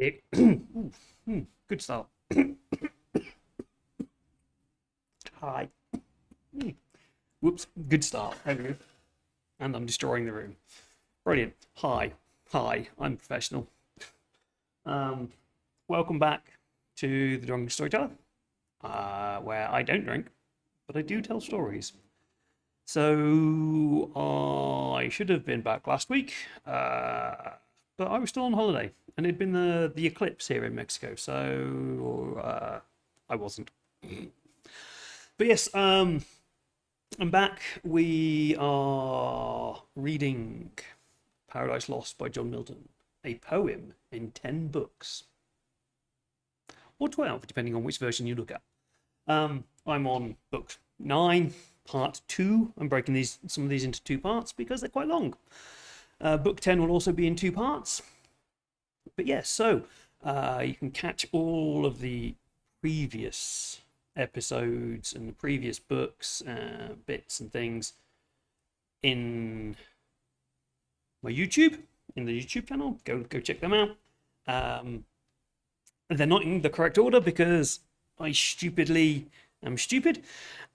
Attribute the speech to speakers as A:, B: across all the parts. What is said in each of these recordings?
A: Good start. Hi. Whoops. Good start. There we go. And I'm destroying the room. Brilliant. Hi. Hi. I'm professional. Um, Welcome back to the Drunken Storyteller, where I don't drink, but I do tell stories. So I should have been back last week, but I was still on holiday, and it'd been the eclipse here in Mexico, so I wasn't. But yes, I'm back. We are reading Paradise Lost by John Milton, a poem in 10 books, or 12, depending on which version you look at. I'm on book 9, part 2. I'm breaking some of these into 2 parts because they're quite long. Book 10 will also be in 2 parts. But yes, so you can catch all of the previous episodes and the previous books, bits and things in my YouTube, in the YouTube channel. Go check them out. They're not in the correct order because I stupidly am stupid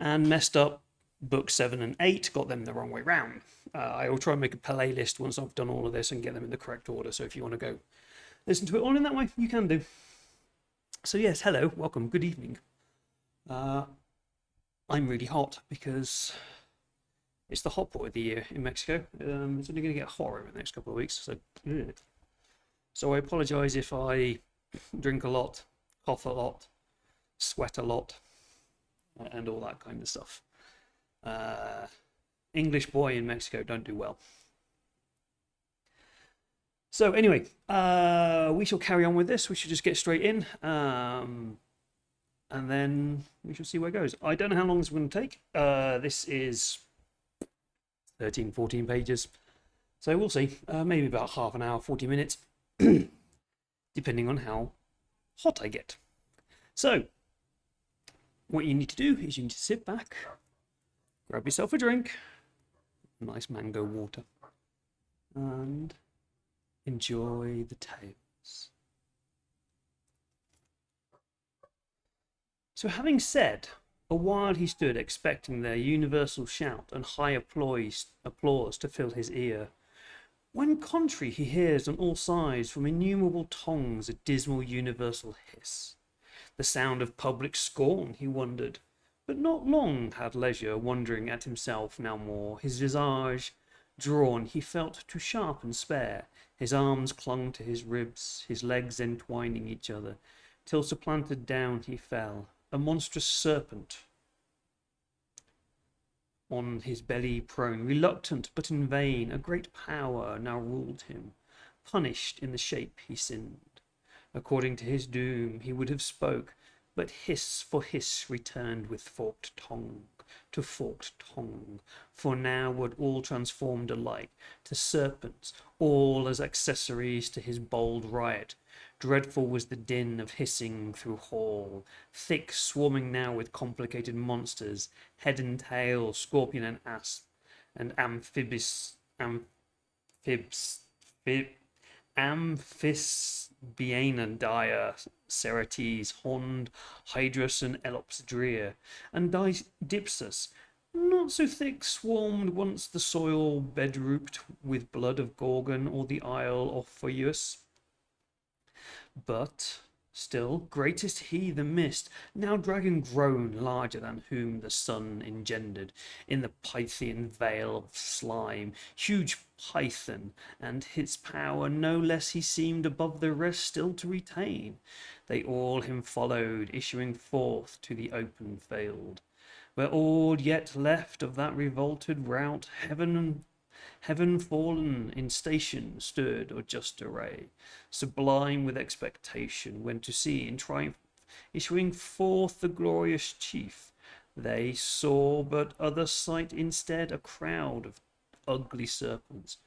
A: and messed up book 7 and 8, got them the wrong way round. I will try and make a playlist once I've done all of this and get them in the correct order. So if you want to go listen to it all in that way, you can do. So yes, hello, welcome, good evening. I'm really hot because it's the hot point of the year in Mexico. It's only going to get hotter in the next couple of weeks. So I apologise if I drink a lot, cough a lot, sweat a lot, and all that kind of stuff. English boy in Mexico don't do well. So anyway, we shall carry on with this. We should just get straight in, and then we shall see where it goes. I don't know how long this is going to take. This is 13, 14 pages. So we'll see. Maybe about half an hour, 40 minutes, depending on how hot I get. So what you need to do is you need to sit back, grab yourself a drink, nice mango water, and enjoy the tales. So having said, a while he stood expecting their universal shout and high applause to fill his ear, when contrary he hears on all sides from innumerable tongues a dismal universal hiss, the sound of public scorn, he wondered, but not long had leisure wondering at himself now more. His visage drawn he felt too sharp and spare, his arms clung to his ribs, his legs entwining each other, till supplanted down he fell, a monstrous serpent on his belly prone, reluctant but in vain. A great power now ruled him, punished in the shape he sinned. According to his doom he would have spoke, but hiss for hiss returned with forked tongue to forked tongue. For now were all transformed alike to serpents, all as accessories to his bold riot. Dreadful was the din of hissing through hall, thick swarming now with complicated monsters, head and tail, scorpion and asp, and amphisbiana dire, Ceretes, horned Hydrus and Elops drear, and Dipsus, not so thick, swarmed once the soil bedrooped with blood of Gorgon or the isle of Phoeus. But still greatest he the mist, now dragon grown, larger than whom the sun engendered, in the Pythian veil of slime, huge Python, and his power no less he seemed above the rest still to retain. They all him followed, issuing forth to the open field, where all yet left of that revolted rout, heaven fallen in station stood, or just array, sublime with expectation, when to see in triumph issuing forth the glorious chief. They saw but other sight instead, a crowd of ugly serpents.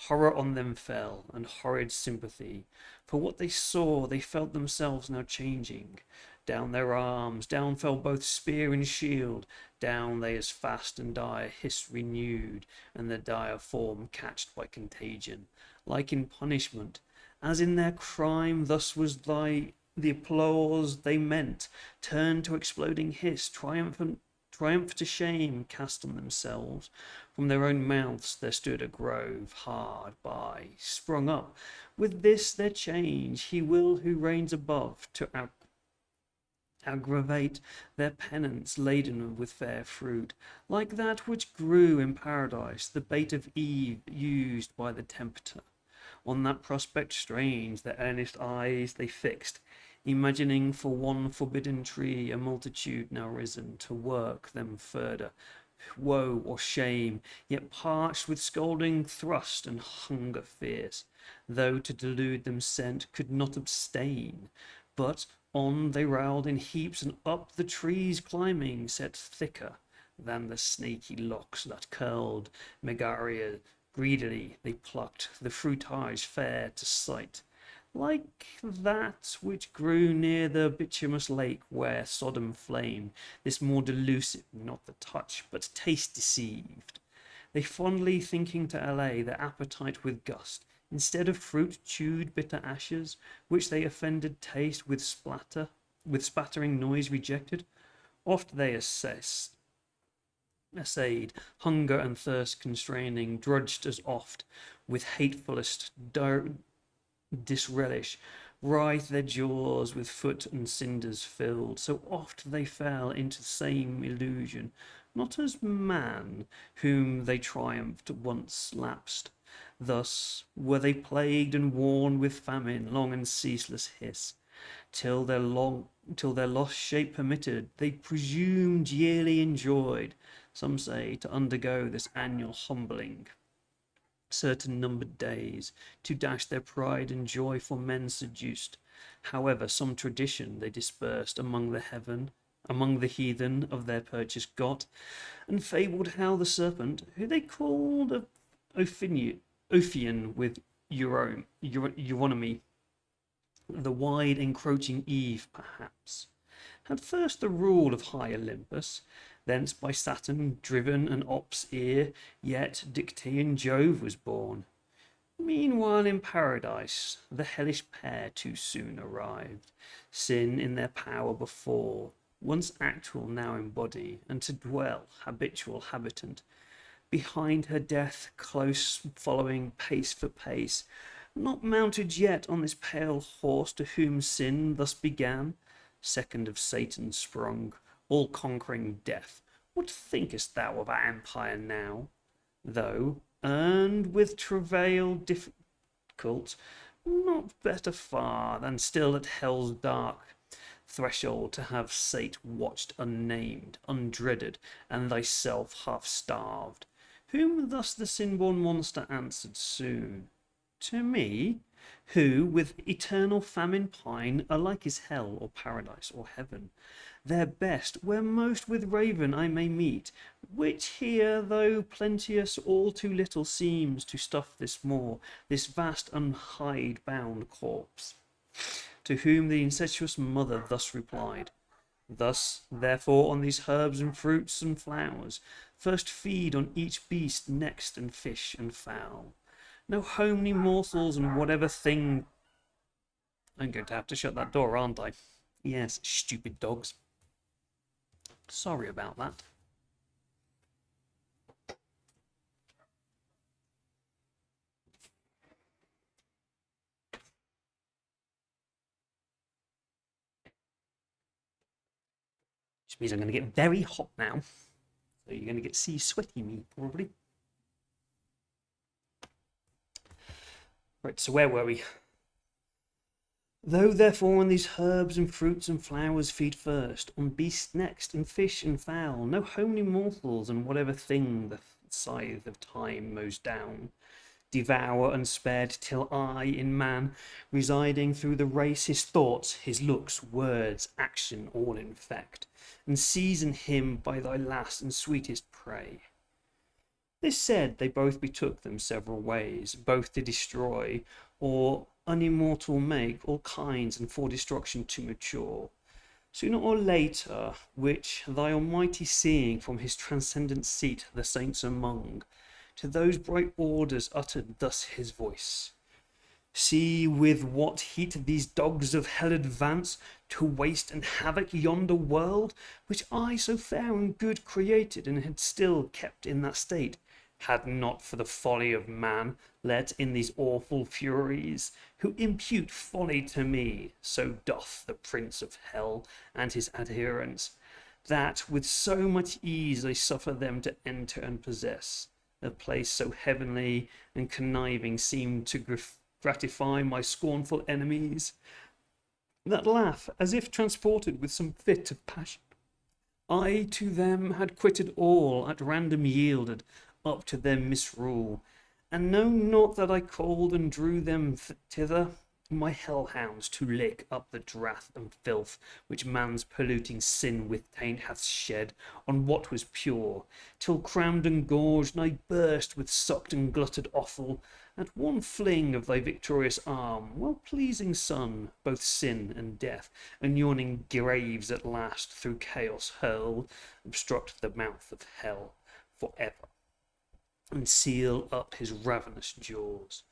A: Horror on them fell, and horrid sympathy. For what they saw, they felt themselves now changing. Down their arms, down fell both spear and shield. Down they as fast and dire hiss renewed, and the dire form catched by contagion, like in punishment, as in their crime, thus was the applause they meant, turned to exploding hiss, triumph to shame cast on themselves. From their own mouths there stood a grove hard by, sprung up. With this their change, he will who reigns above, to aggravate their penance laden with fair fruit, like that which grew in paradise, the bait of Eve used by the tempter. On that prospect strange their earnest eyes they fixed, imagining for one forbidden tree a multitude now risen to work them further woe or shame, yet parched with scolding thrust and hunger fierce, though to delude them sent could not abstain. But on they railed in heaps, and up the trees climbing, set thicker than the snaky locks that curled Megaria. Greedily they plucked the fruitage fair to sight, like that which grew near the bituminous lake where Sodom flamed, this more delusive, not the touch, but taste deceived. They fondly thinking to allay their appetite with gust, instead of fruit chewed bitter ashes, which they offended taste with spattering noise rejected. Oft they essayed, hunger and thirst constraining, drudged as oft with hatefullest disrelish, writhed their jaws with foot and cinders filled, so oft they fell into the same illusion, not as man, whom they triumphed once lapsed. Thus were they plagued and worn with famine, long and ceaseless hiss, till their lost shape permitted, they presumed yearly enjoyed, some say, to undergo this annual humbling certain numbered days, to dash their pride and joy for men seduced. However, some tradition they dispersed among the heathen of their purchase got, and fabled how the serpent, who they called Ophion with Euonymy, the wide encroaching Eve perhaps, had first the rule of high Olympus, thence by Saturn driven and Ops' ear, yet Dictaean Jove was born. Meanwhile in paradise the hellish pair too soon arrived, sin in their power before, once actual now in body, and to dwell habitual habitant. Behind her death close following pace for pace, not mounted yet on this pale horse to whom sin thus began, second of Satan sprung, all-conquering death. What thinkest thou of our empire now? Though earned with travail difficult, not better far than still at hell's dark threshold to have sate watched unnamed, undreaded, and thyself half starved. Whom thus the sin-born monster answered soon, to me, who with eternal famine pine, alike is hell or paradise or heaven, their best, where most with raven I may meet, which here, though plenteous, all too little seems to stuff this vast unhide-bound corpse. To whom the incestuous mother thus replied, thus, therefore, on these herbs and fruits and flowers, first feed on each beast, next and fish and fowl. No homely morsels and whatever thing... I'm going to have to shut that door, aren't I? Yes, stupid dogs. Sorry about that. Which means I'm going to get very hot now. So you're going to see sweaty me, probably. Right, so where were we? Though therefore on these herbs and fruits and flowers feed first, on beasts next, and fish and fowl, no homely morsels, and whatever thing the scythe of time mows down, devour unspared, till I, in man, residing through the race, his thoughts, his looks, words, action, all infect, and season him by thy last and sweetest prey. This said, they both betook them several ways, both to destroy, or unimmortal make, all kinds, and for destruction to mature. Sooner or later, which thy Almighty seeing from his transcendent seat the saints among, to those bright orders uttered thus his voice. See with what heat these dogs of hell advance to waste and havoc yonder world, which I so fair and good created, and had still kept in that state, had not for the folly of man let in these awful furies, who impute folly to me. So doth the prince of hell and his adherents, that with so much ease I suffer them to enter and possess a place so heavenly, and conniving seemed to gratify my scornful enemies, that laugh as if transported with some fit of passion. I to them had quitted all, at random yielded up to their misrule, and know not that I called and drew them thither, my hellhounds, to lick up the drouth and filth which man's polluting sin with taint hath shed on what was pure, till crammed and gorged nigh burst with sucked and glutted offal, at one fling of thy victorious arm, well pleasing sun, both sin and death, and yawning graves at last through chaos hurled, obstruct the mouth of hell for ever, and seal up his ravenous jaws.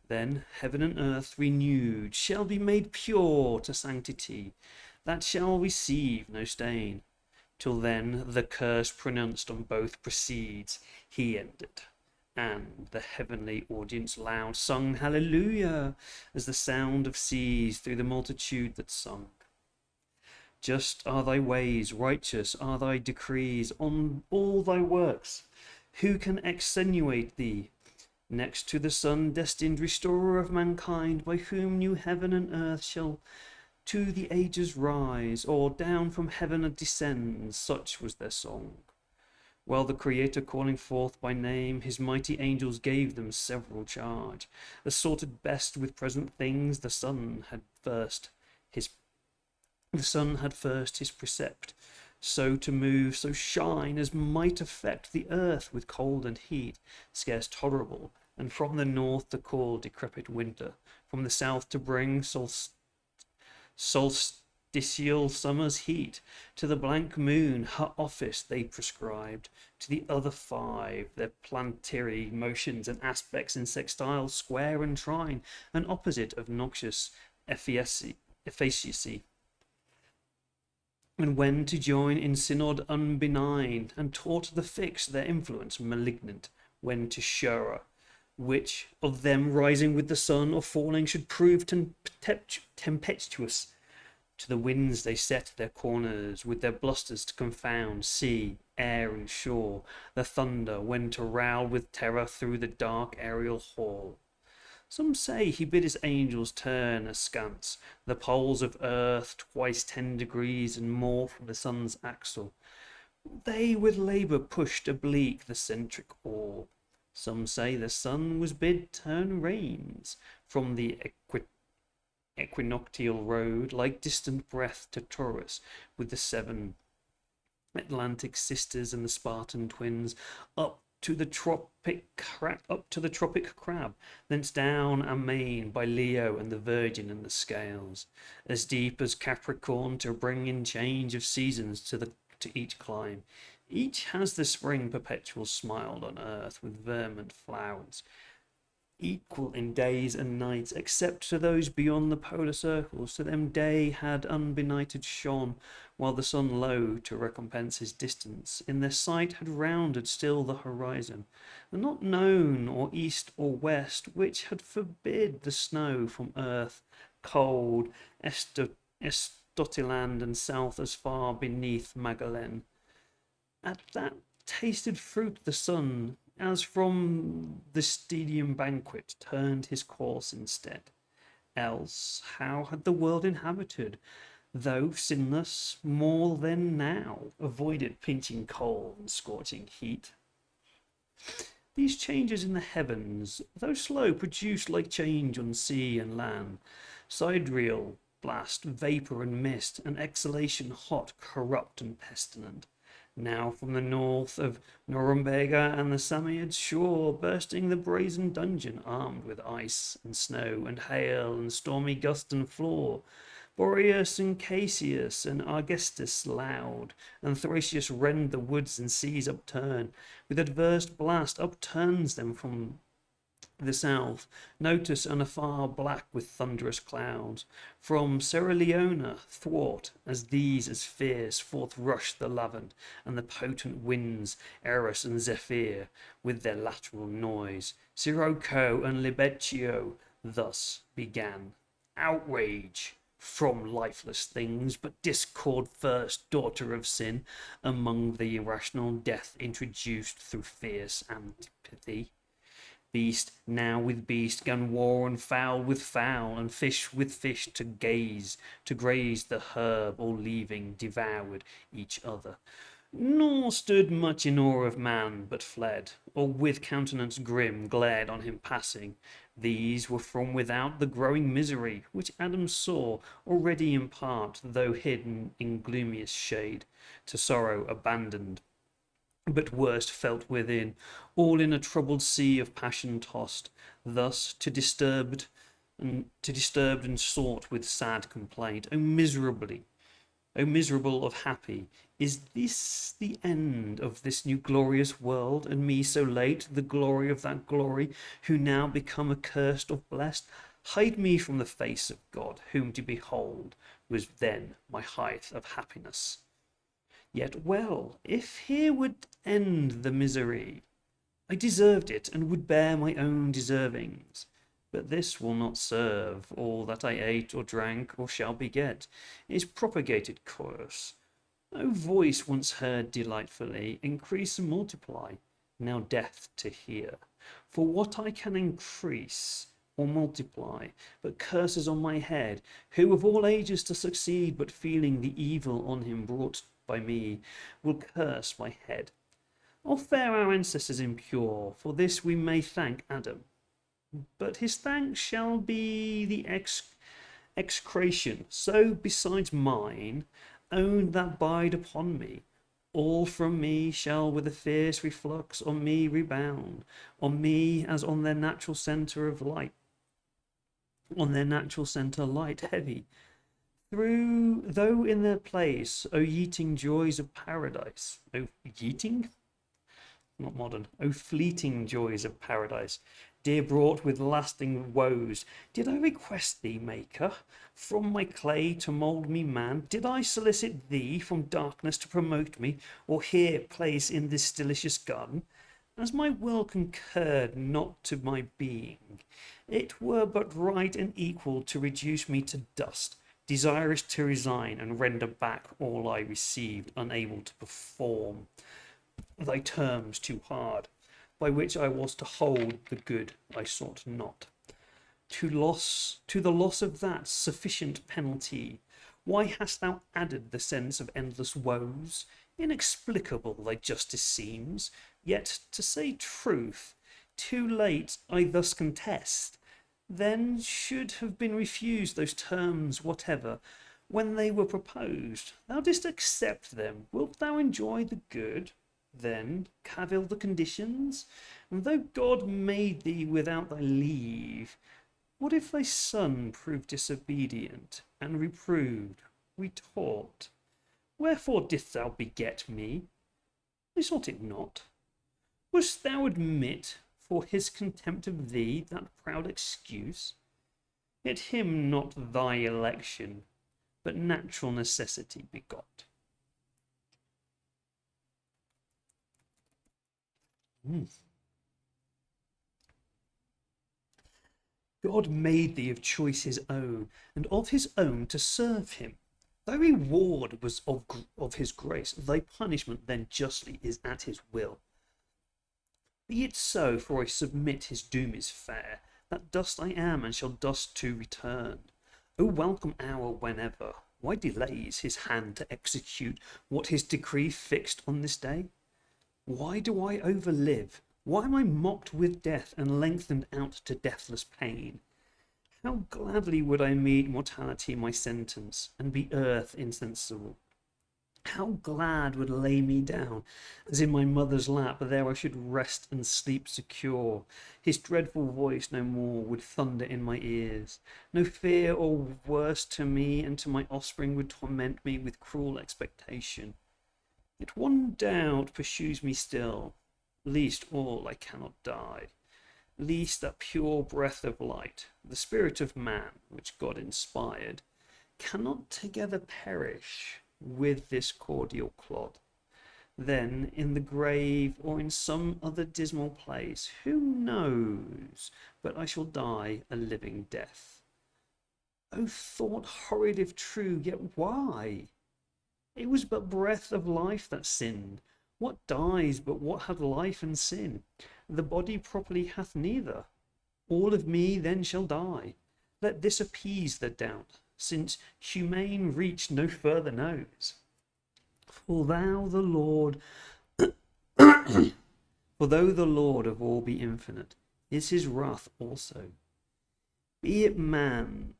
A: Then heaven and earth renewed shall be made pure to sanctity, that shall receive no stain. Till then the curse pronounced on both proceeds, he ended, and the heavenly audience loud sung hallelujah, as the sound of seas through the multitude that sung. Just are thy ways, righteous are thy decrees on all thy works. Who can extenuate thee? Next to the Son, destined restorer of mankind, by whom new heaven and earth shall to the ages rise, or down from heaven descend, such was their song. While the Creator, calling forth by name his mighty angels, gave them several charge, assorted best with present things, the Son had first his precept, so to move, so shine, as might affect the earth with cold and heat, scarce tolerable, and from the north to call decrepit winter, from the south to bring solstitial summer's heat. To the blank moon her office they prescribed, to the other five their planetary motions and aspects in sextile, square, and trine, an opposite of noxious efficacy, and when to join in synod unbenign, and taught the fixed their influence malignant, when to surer, which of them rising with the sun or falling should prove tempestuous. To the winds they set their corners, with their blusters to confound sea, air, and shore, the thunder, when to rowl with terror through the dark aerial hall. Some say he bid his angels turn askance the poles of earth twice 10 degrees and more from the sun's axle. They with labour pushed oblique the centric orb. Some say the sun was bid turn reins from the equinoctial road, like distant breath to Taurus, with the 7 Atlantic sisters and the Spartan twins, up to the tropic crab, thence down amain by Leo and the Virgin and the Scales, as deep as Capricorn, to bring in change of seasons to each clime. Each has the spring perpetual smiled on earth with vermint flowers, equal in days and nights, except to those beyond the polar circles. To them day had unbenighted shone, while the sun low, to recompense his distance, in their sight had rounded still the horizon, and not known or east or west, which had forbid the snow from earth, cold Estotiland, and south as far beneath Magellan. At that tasted fruit the sun, as from the Stadium banquet, turned his course instead. Else how had the world inhabited, though sinless, more than now, avoided pinching cold and scorching heat? These changes in the heavens, though slow, produce like change on sea and land, sidereal blast, vapour and mist, an exhalation hot, corrupt, and pestilent. Now from the north of Norumbega and the Samoyed's shore, bursting the brazen dungeon, armed with ice and snow and hail and stormy gust and flaw, Boreas and Cassius and Argestis loud, and Thracius rend the woods and seas upturn, with adverse blast upturns them from The south, notice an afar black with thunderous clouds. From Sierra Leone, thwart, as these as fierce, forth rush the Levant, and the potent winds, Eros and Zephyr, with their lateral noise. Sirocco and Libeccio thus began. Outrage from lifeless things, but discord first, daughter of sin, among the irrational death introduced through fierce antipathy. Beast now with beast, gun war and fowl with fowl, and fish with fish to graze the herb, all leaving, devoured each other. Nor stood much in awe of man, but fled, or with countenance grim glared on him passing. These were from without the growing misery, which Adam saw already in part, though hidden in gloomiest shade, to sorrow abandoned, but worst felt within, all in a troubled sea of passion tossed. Thus to disturbed and sought with sad complaint, O miserable of happy, is this the end of this new glorious world, and me so late, the glory of that glory, who now become accursed of blessed? Hide me from the face of God, whom to behold was then my height of happiness. Yet well, if here would end the misery, I deserved it, and would bear my own deservings. But this will not serve. All that I ate or drank or shall beget is propagated course. O voice once heard delightfully, increase and multiply, now death to hear. For what I can increase or multiply, but curses on my head, who of all ages to succeed, but feeling the evil on him brought by me, will curse my head. All fair our ancestors impure, for this we may thank Adam. But his thanks shall be the execration. So besides mine own that bide upon me, all from me shall with a fierce reflux on me rebound, on me as on their natural centre of light, on their natural centre light heavy. Through though in their place, O yeeting joys of paradise. O yeeting? Not modern. O fleeting joys of paradise, dear brought with lasting woes. Did I request thee, Maker, from my clay to mould me man? Did I solicit thee from darkness to promote me, or here place in this delicious garden? As my will concurred not to my being, it were but right and equal to reduce me to dust, desirous to resign and render back all I received, unable to perform thy terms too hard, by which I was to hold the good I sought not. To the loss of that sufficient penalty, why hast thou added the sense of endless woes? Inexplicable thy justice seems, yet to say truth, too late I thus contest. Then should have been refused those terms whatever, when they were proposed. Thou didst accept them. Wilt thou enjoy the good? Then cavil the conditions? And though God made thee without thy leave, what if thy son proved disobedient, and reproved, retort? Wherefore didst thou beget me? I sought it not. Wouldst thou admit for his contempt of thee that proud excuse? Yet him not thy election, but natural necessity begot. God made thee of choice his own, and of his own to serve him. Thy reward was of his grace, thy punishment then justly is at his will. Be it so, for I submit his doom is fair, that dust I am and shall dust to return. O welcome hour whenever, why delays his hand to execute what his decree fixed on this day? Why do I overlive? Why am I mocked with death and lengthened out to deathless pain? How gladly would I meet mortality my sentence, and be earth insensible. How glad would lay me down, as in my mother's lap, there I should rest and sleep secure. His dreadful voice no more would thunder in my ears. No fear or worse to me and to my offspring would torment me with cruel expectation. Yet one doubt pursues me still, least all I cannot die. least that pure breath of light, the spirit of man, which God inspired, cannot together perish with this cordial clod. Then in the grave or in some other dismal place, who knows but I shall die a living death? O thought horrid if true, yet why? It was but breath of life that sinned. What dies but what had life and sin? The body properly hath neither. All of me then shall die. Let this appease the doubt, since humane reach no further knows. For thou the Lord, for though the Lord of all be infinite, is his wrath also. Be it, man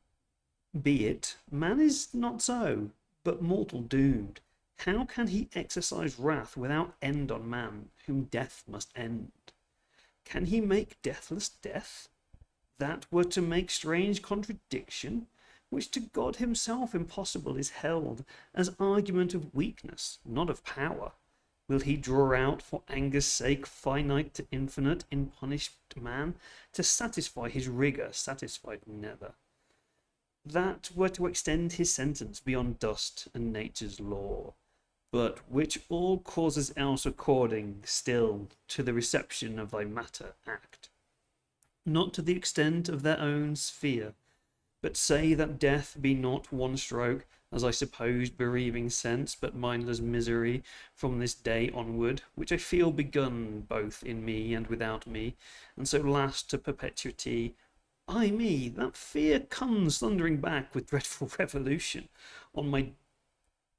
A: is not so, but mortal doomed. How can he exercise wrath without end on man, whom death must end? Can he make deathless death? That were to make strange contradiction, which to God himself impossible is held as argument of weakness, not of power. Will he draw out for anger's sake finite to infinite in punished man, to satisfy his rigour, satisfied never? That were to extend his sentence beyond dust and nature's law, but which all causes else according still to the reception of thy matter act, not to the extent of their own sphere, but say that death be not one stroke, as I supposed, bereaving sense, but mindless misery from this day onward, which I feel begun both in me and without me, and so last to perpetuity. Ay me, that fear comes thundering back with dreadful revolution on my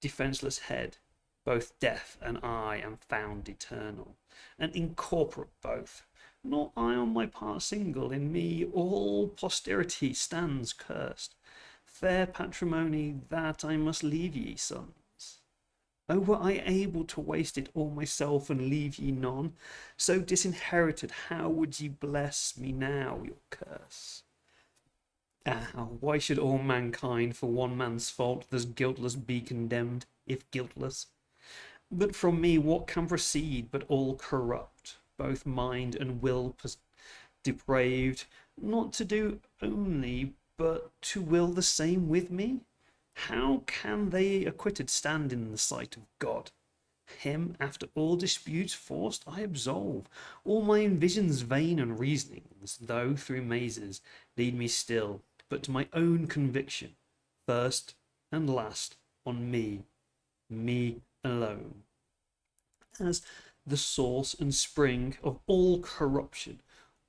A: defenceless head. Both death and I am found eternal, and incorporate both. Nor I on my part single, in me all posterity stands cursed. Fair patrimony that I must leave ye, sons. Oh, were I able to waste it all myself and leave ye none, so disinherited, how would ye bless me now, your curse? Ah, why should all mankind for one man's fault thus guiltless be condemned, if guiltless? But from me what can proceed but all corrupt, both mind and will depraved, not to do only, but to will the same with me? How can they acquitted stand in the sight of God? Him, after all disputes forced, I absolve. All my visions vain and reasonings, though through mazes, lead me still, but to my own conviction, first and last, on me alone, as the source and spring of all corruption.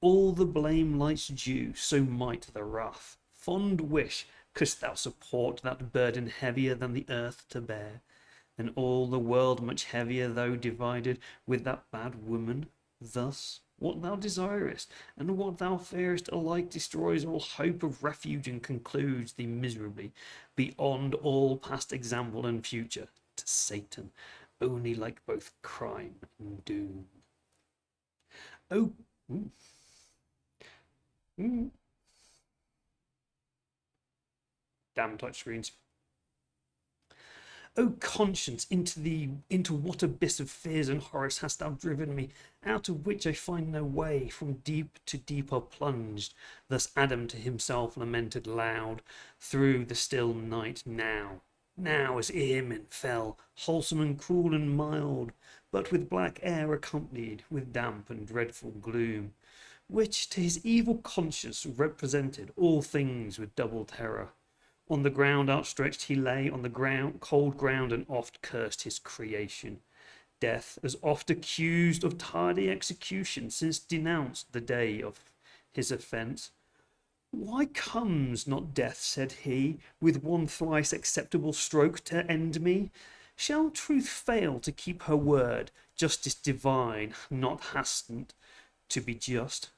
A: All the blame lights due, so might the wrath. Fond wish, couldst thou support that burden heavier than the earth to bear, and all the world much heavier, though divided with that bad woman? Thus what thou desirest and what thou fearest alike destroys all hope of refuge and concludes thee miserably beyond all past example and future to Satan, only like both crime and doom. Oh, damn touchscreens. O conscience, into what abyss of fears and horrors hast thou driven me, out of which I find no way, from deep to deeper plunged? Thus Adam to himself lamented loud through the still night. Now as Eamon fell, wholesome and cool and mild, but with black air accompanied, with damp and dreadful gloom, which to his evil conscience represented all things with double terror. On the ground outstretched he lay, on the ground, cold ground, and oft cursed his creation. Death as oft accused of tardy execution, since denounced the day of his offence. Why comes not death, said he, with one thrice acceptable stroke to end me? Shall truth fail to keep her word, justice divine not hastened to be just?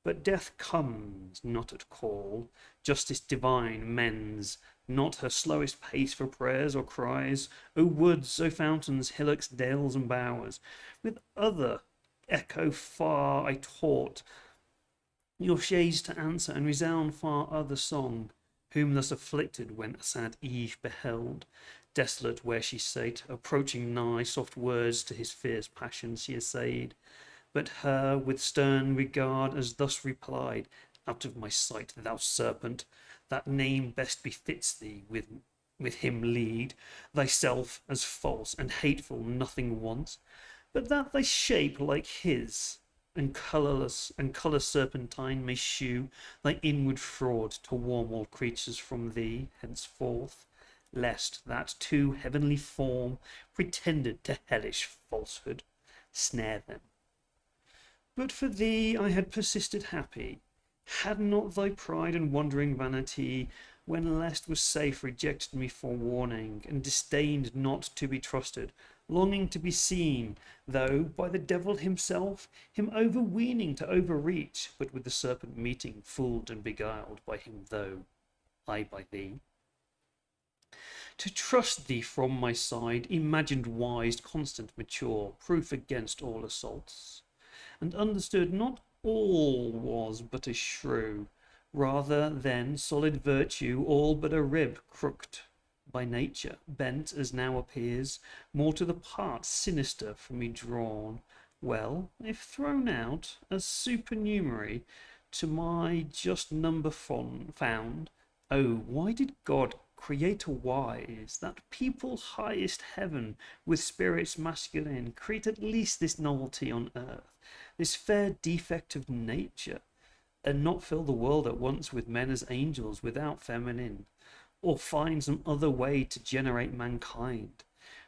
A: But death comes not at call, justice divine mends not her slowest pace for prayers or cries. O woods, O fountains, hillocks, dales, and bowers, with other echo far I taught your shades to answer and resound far other song, whom thus afflicted when sad Eve beheld, desolate where she sate, approaching nigh, soft words to his fierce passion she essayed. But her with stern regard as thus replied, "Out of my sight, thou serpent! That name best befits thee. With him lead thyself as false and hateful nothing wants, but that thy shape like his, and colourless and colour serpentine may shew thy inward fraud to warm all creatures from thee henceforth, lest that too heavenly form pretended to hellish falsehood snare them. But for thee I had persisted happy, had not thy pride and wandering vanity, when lest was safe, rejected me for warning, and disdained not to be trusted, longing to be seen, though by the devil himself, him overweening to overreach, but with the serpent meeting, fooled and beguiled by him, though I by thee. To trust thee from my side, imagined wise, constant, mature, proof against all assaults, and understood not all was but a shrew, rather than solid virtue, all but a rib crooked by nature, bent as now appears, more to the part sinister from me drawn. Well, if thrown out as supernumerary to my just number found, oh, why did God, Creator wise, that people highest heaven with spirits masculine, create at least this novelty on earth, this fair defect of nature, and not fill the world at once with men as angels without feminine, or find some other way to generate mankind?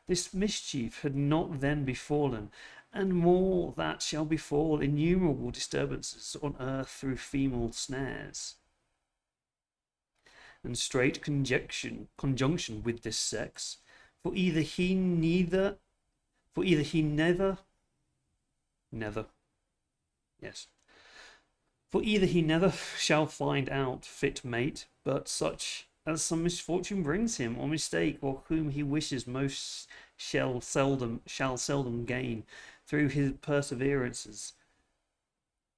A: This mischief had not then befallen, and more that shall befall innumerable disturbances on earth through female snares, and straight conjunction with this sex, for either he never, yes, for either he never shall find out fit mate, but such as some misfortune brings him, or mistake, or whom he wishes most shall seldom gain through his perseverances,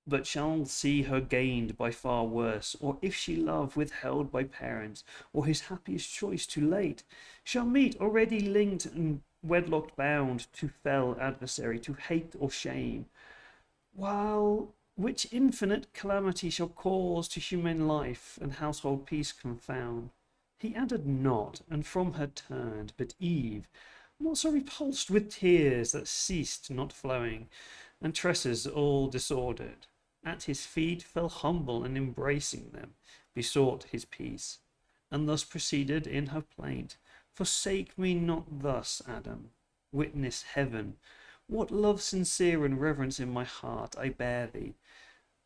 A: but shall see her gained by far worse, or if she love withheld by parents, or his happiest choice too late, shall meet already linked and wedlocked bound to fell adversary, to hate or shame, while which infinite calamity shall cause to human life and household peace confound. He added not, and from her turned, but Eve, not so repulsed with tears that ceased not flowing, and tresses all disordered, at his feet fell humble, and embracing them, besought his peace, and thus proceeded in her plaint: "Forsake me not thus, Adam, witness heaven, what love sincere and reverence in my heart I bear thee.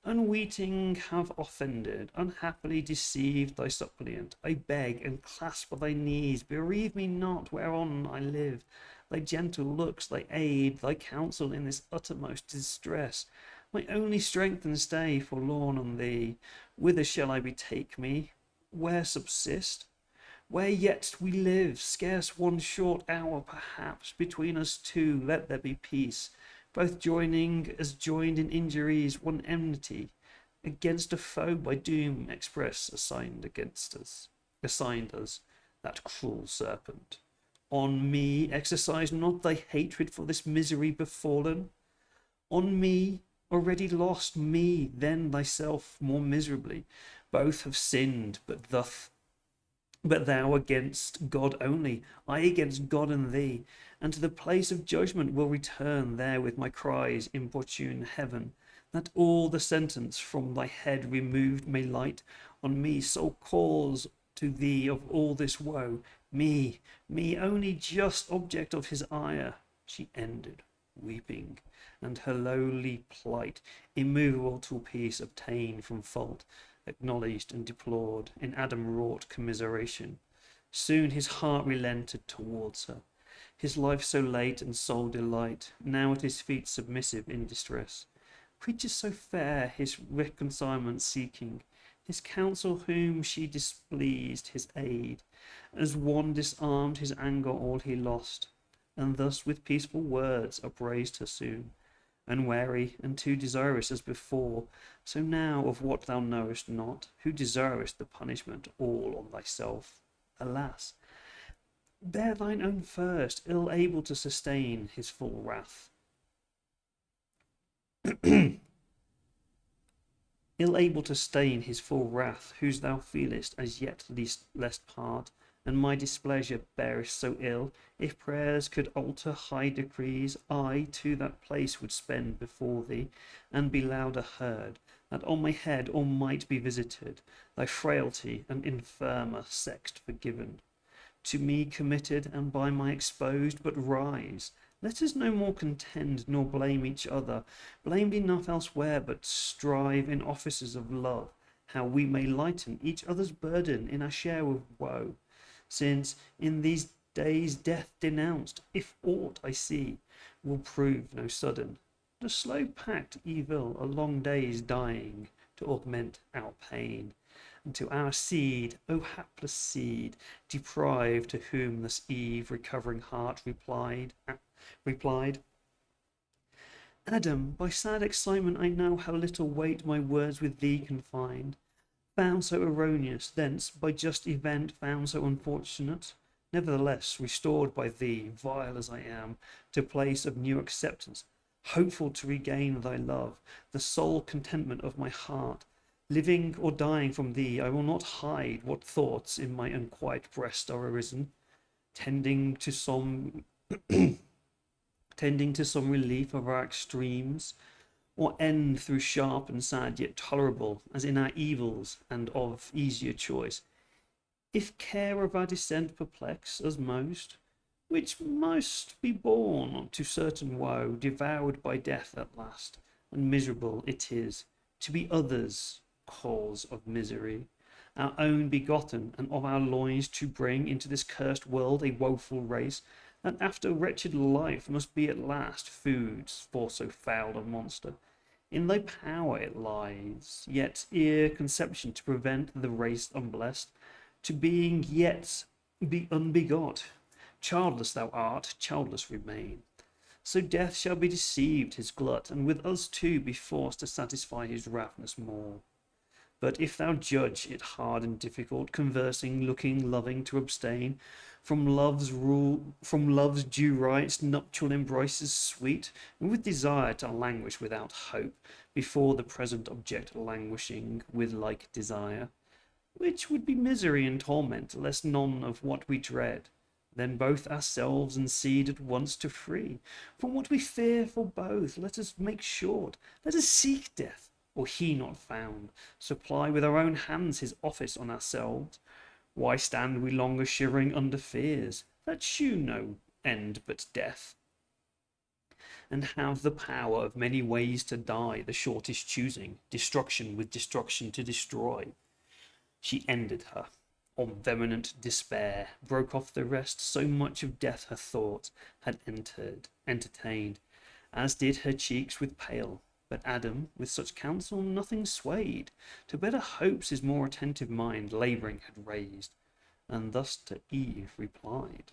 A: Unweeting have offended, unhappily deceived thy suppliant. I beg and clasp thy knees, bereave me not whereon I live. Thy gentle looks, thy aid, thy counsel in this uttermost distress, my only strength and stay, forlorn on thee. Whither shall I betake me? Where subsist? Where yet we live, scarce one short hour perhaps, between us two let there be peace, both joining as joined in injuries, one enmity against a foe by doom express assigned us, that cruel serpent. On me exercise not thy hatred for this misery befallen. On me, already lost, me, then thyself more miserably. Both have sinned, but thou against God only, I against God and thee, and to the place of judgment will return there with my cries importune heaven, that all the sentence from thy head removed may light on me, sole cause to thee of all this woe, me only just object of his ire." She ended, weeping, and her lowly plight, immovable till peace obtained from fault, acknowledged and deplored, in Adam wrought commiseration. Soon his heart relented towards her, his life so late and sole delight, now at his feet submissive in distress. Creatures so fair, his reconcilement seeking, his counsel whom she displeased, his aid, as one disarmed his anger all he lost, and thus with peaceful words upraised her soon, unwary and too desirous as before, so now of what thou knowest not, who desirest the punishment all on thyself. Alas, bear thine own first, ill able to sustain his full wrath. ill able to stain his full wrath, whose thou feelest as yet least less part, and my displeasure bearest so ill. If prayers could alter high decrees, I to that place would spend before thee, and be louder heard, that on my head all might be visited, thy frailty and infirmer sex forgiven, to me committed, and by my exposed. But rise, let us no more contend, nor blame each other, blamed enough elsewhere, but strive in offices of love, how we may lighten each other's burden in our share of woe. Since in these days death denounced, if aught I see, will prove no sudden, the slow packed evil a long day's dying, to augment our pain. And to our seed, O hapless seed, deprived, to whom thus Eve, recovering heart, replied, Adam, by sad excitement I know how little weight my words with thee can find, found so erroneous, thence by just event found so unfortunate, nevertheless restored by thee, vile as I am, to place of new acceptance, hopeful to regain thy love, the sole contentment of my heart. Living or dying from thee, I will not hide what thoughts in my unquiet breast are arisen, tending to some relief of our extremes, or end through sharp and sad, yet tolerable, as in our evils, and of easier choice. If care of our descent perplex us most, which must be borne to certain woe, devoured by death at last, and miserable it is, to be others' cause of misery, our own begotten, and of our loins to bring into this cursed world a woeful race, that after wretched life must be at last food for so foul a monster. In thy power it lies, yet ere conception, to prevent the race unblessed, to being yet be unbegot. Childless thou art, childless remain. So death shall be deceived his glut, and with us too be forced to satisfy his ravenous maw. But if thou judge it hard and difficult, conversing, looking, loving, to abstain from love's due rites, nuptial embraces sweet, and with desire to languish without hope, before the present object languishing with like desire, which would be misery and torment, less none of what we dread, then both ourselves and seed at once to free from what we fear for both, let us make short, let us seek death, or he not found, supply with our own hands his office on ourselves. Why stand we longer shivering under fears that shew no end but death, and have the power of many ways to die, the shortest choosing, destruction with destruction to destroy? She ended her on vehement despair, broke off the rest, so much of death her thought had entertained, as did her cheeks with pale. But Adam, with such counsel, nothing swayed, to better hopes his more attentive mind labouring had raised, and thus to Eve replied.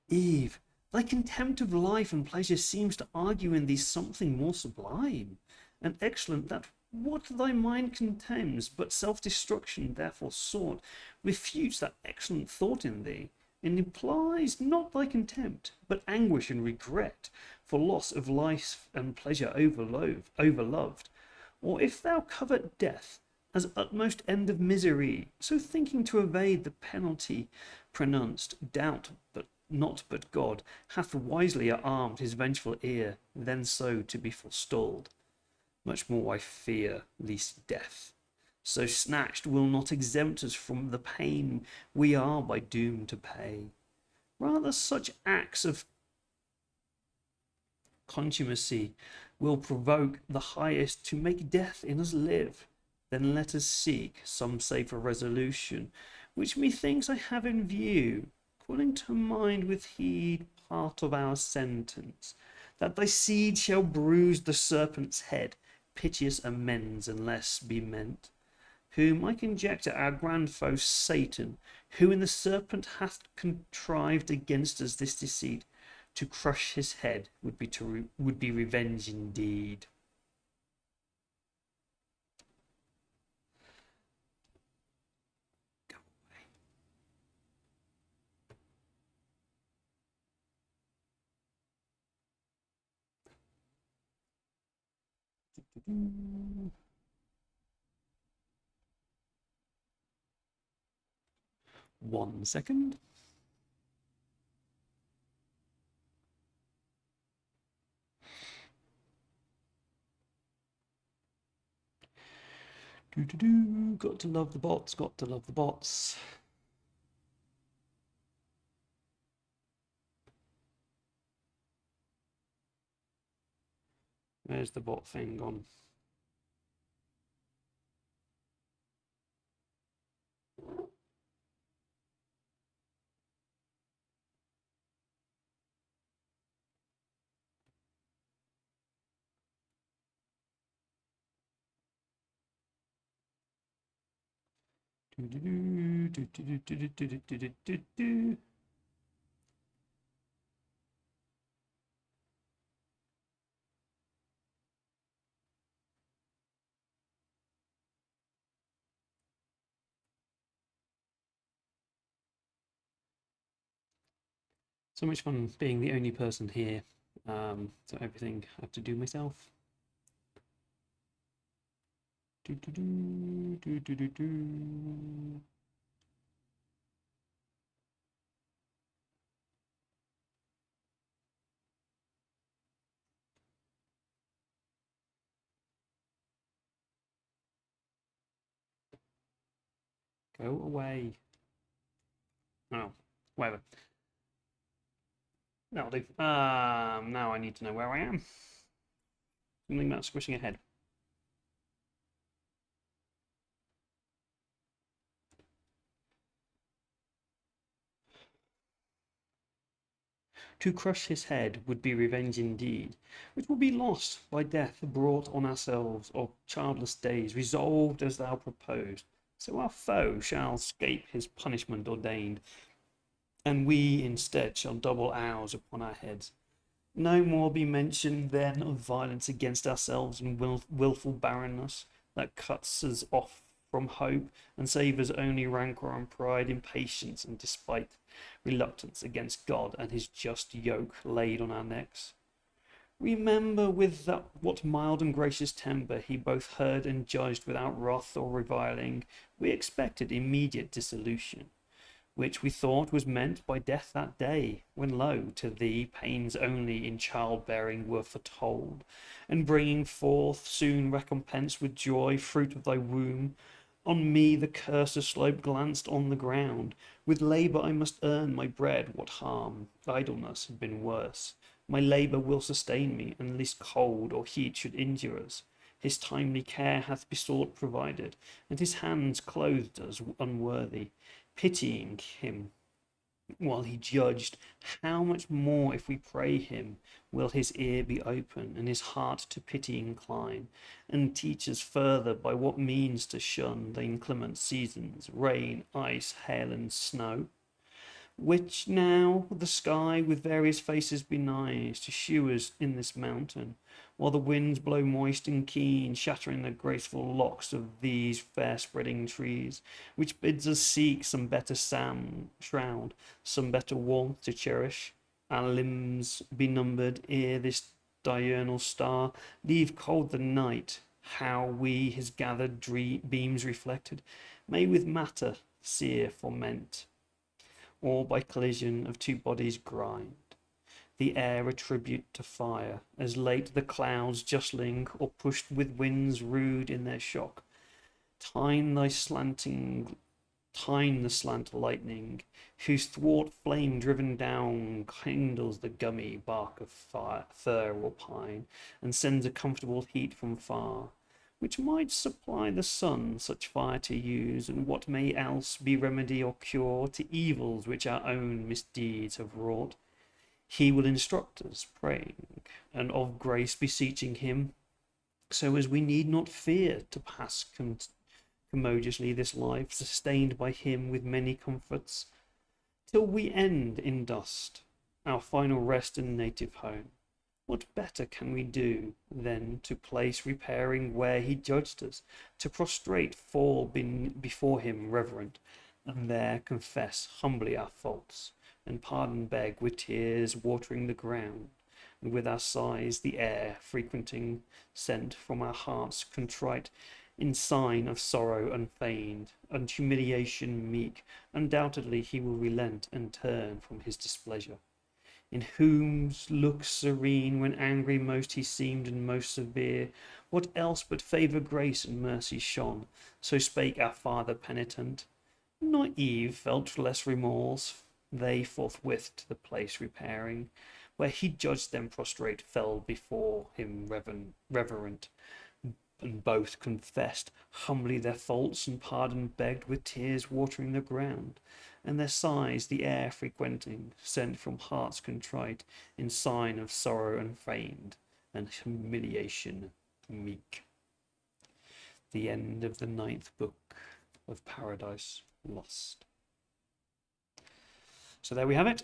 A: Eve, thy contempt of life and pleasure seems to argue in thee something more sublime and excellent, that what thy mind contemns, but self-destruction therefore sought, refutes that excellent thought in thee, and implies not thy contempt, but anguish and regret for loss of life and pleasure overloved. Or if thou covet death as utmost end of misery, so thinking to evade the penalty pronounced, doubt but not but God hath wisely armed his vengeful ear, then so to be forestalled. Much more I fear least death, so snatched, will not exempt us from the pain we are by doom to pay. Rather such acts of contumacy will provoke the highest to make death in us live. Then let us seek some safer resolution, which methinks I have in view, calling to mind with heed part of our sentence, that thy seed shall bruise the serpent's head, piteous amends unless be meant, whom I conjecture our grand foe Satan, who in the serpent hath contrived against us this deceit, to crush his head would be revenge indeed. Go away. 1 second. Got to love the bots, got to love the bots. Where's the bot thing gone? So much fun being the only person here. So everything I have to do myself. Go away. Oh, whatever. That'll do. Now I need to know where I am. Something about squishing a head. To crush his head would be revenge indeed, which will be lost by death brought on ourselves of childless days, resolved as thou proposed. So our foe shall scape his punishment ordained, and we instead shall double ours upon our heads. No more be mentioned then of violence against ourselves and wilful barrenness that cuts us off from hope and savours only rancour and pride, impatience and despite, reluctance against God and his just yoke laid on our necks. Remember with that what mild and gracious temper he both heard and judged without wrath or reviling, we expected immediate dissolution, which we thought was meant by death that day, when lo, to thee pains only in childbearing were foretold, and bringing forth soon recompense with joy, fruit of thy womb. On me the cursor slope glanced on the ground. With labour I must earn my bread. What harm? Idleness had been worse. My labour will sustain me, and least cold or heat should injure us. His timely care hath besought provided, and his hands clothed us unworthy, pitying him while he judged. How much more if we pray him will his ear be open and his heart to pity incline, and teach us further by what means to shun the inclement seasons, rain, ice, hail, and snow, which now the sky with various faces benighs to shew us in this mountain, while the winds blow moist and keen, shattering the graceful locks of these fair spreading trees, which bids us seek some better shroud, some better warmth to cherish. Our limbs be numbered ere this diurnal star leave cold the night. How we his gathered beams reflected may with matter sear foment, or by collision of two bodies grind the air a tribute to fire, as late the clouds justling or pushed with winds rude in their shock, tine the slant lightning, whose thwart flame driven down kindles the gummy bark of fir or pine, and sends a comfortable heat from far, which might supply the sun such fire to use, and what may else be remedy or cure to evils which our own misdeeds have wrought. He will instruct us, praying, and of grace beseeching him, so as we need not fear to pass commodiously this life, sustained by him with many comforts, till we end in dust, our final rest and native home. What better can we do than to place repairing where he judged us, to prostrate fall before him reverent, and there confess humbly our faults, and pardon beg with tears watering the ground, and with our sighs the air frequenting, sent from our hearts contrite, in sign of sorrow unfeigned, and humiliation meek, undoubtedly he will relent and turn from his displeasure. In whose look serene, when angry most he seemed and most severe, what else but favour, grace, and mercy shone? So spake our father penitent. Not Eve felt less remorse, they forthwith to the place repairing, where he judged them prostrate, fell before him reverent, and both confessed humbly their faults, and pardon begged with tears watering the ground, and their sighs the air frequenting, sent from hearts contrite, in sign of sorrow unfeigned, and humiliation meek. The end of the 9th book of Paradise Lost. So there we have it.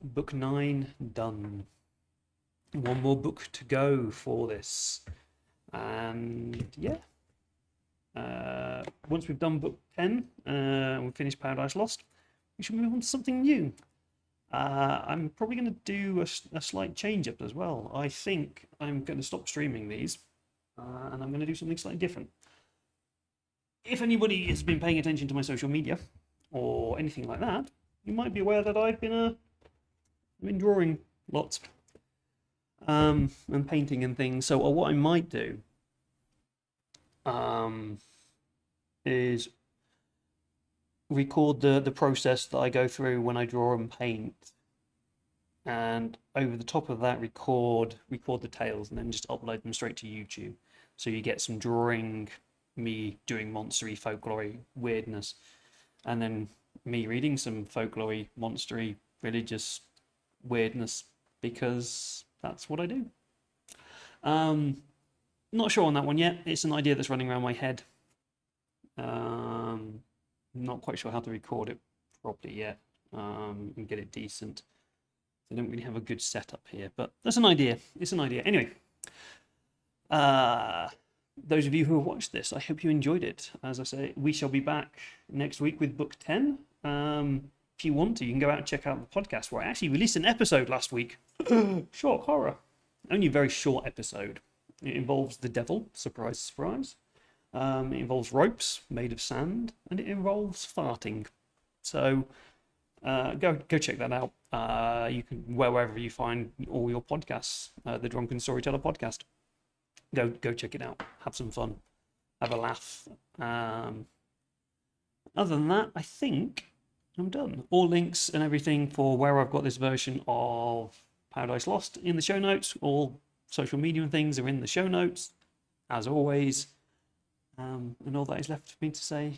A: Book 9 done. One more book to go for this. And yeah, once we've done book 10 and we've finished Paradise Lost, we should move on to something new. I'm probably going to do a slight change up as well. I think I'm going to stop streaming these and I'm going to do something slightly different. If anybody has been paying attention to my social media or anything like that, you might be aware that I've been drawing lots and painting and things. So what I might do is record the process that I go through when I draw and paint, and over the top of that record the tales, and then just upload them straight to YouTube. So you get some drawing, me doing monstery, folklory weirdness, and then me reading some folklory, monstery, religious weirdness, because that's what I do. Not sure on that one yet. It's an idea that's running around my head. Not quite sure how to record it properly yet and get it decent. I don't really have a good setup here, but that's an idea. It's an idea. Anyway, those of you who have watched this, I hope you enjoyed it. As I say, we shall be back next week with book 10. If you want to, you can go out and check out the podcast where I actually released an episode last week. Short horror. Only a very short episode. It involves the devil, surprise, surprise. It involves ropes made of sand, and it involves farting. So go check that out. You can wherever you find all your podcasts, the Drunken Storyteller podcast. Go check it out. Have some fun. Have a laugh. Other than that, I think I'm done. All links and everything for where I've got this version of Paradise Lost in the show notes. All social media and things are in the show notes, as always. And all that is left for me to say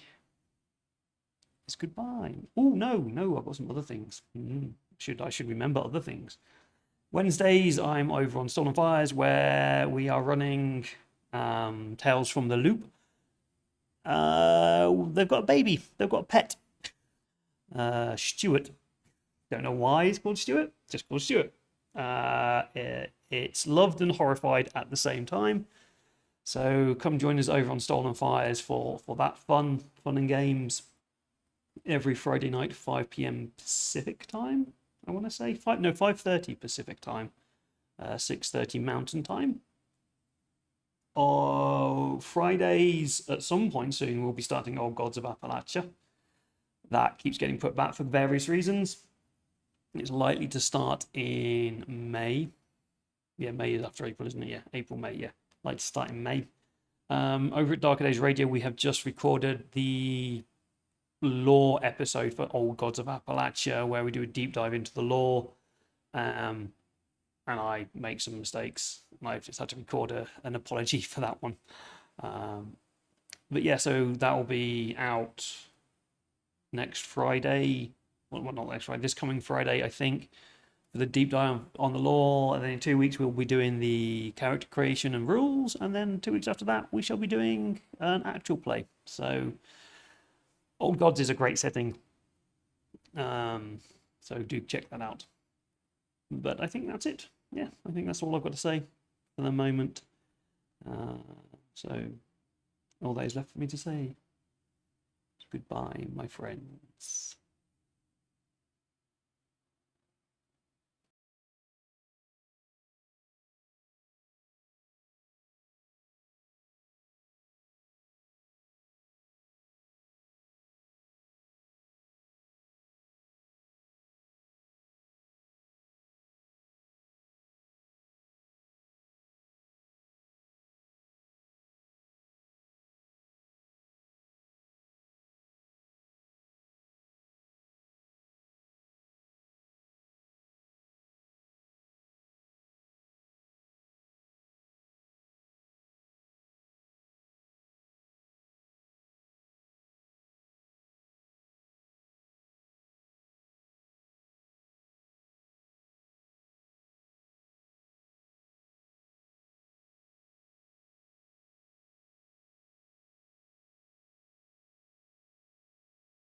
A: is goodbye. Oh, no, I've got some other things. I should remember other things. Wednesdays, I'm over on Stolen Fires, where we are running Tales from the Loop. They've got a baby. They've got a pet. Stuart. Don't know why it's called Stuart. Just called Stuart. It's loved and horrified at the same time. So come join us over on Stolen Fires for that fun and games. Every Friday night, 5 p.m. Pacific time. I want to say 5:30 Pacific time, 6:30 Mountain time. Fridays at some point soon we'll be starting Old Gods of Appalachia. That keeps getting put back for various reasons. It's likely to start in May. Yeah, May is after April, isn't it? Yeah, April, May, yeah. Like to start in May. Over at Darker Days Radio, we have just recorded the lore episode for Old Gods of Appalachia, where we do a deep dive into the lore. And I make some mistakes. And I've just had to record an apology for that one. But yeah, so that will be out next Friday. Well, not next Friday, this coming Friday, I think, for the deep dive on the lore. And then in 2 weeks, we'll be doing the character creation and rules. And then 2 weeks after that, we shall be doing an actual play. So Old Gods is a great setting. So do check that out. But I think that's it. Yeah, I think that's all I've got to say for the moment. So all that is left for me to say is goodbye, my friends.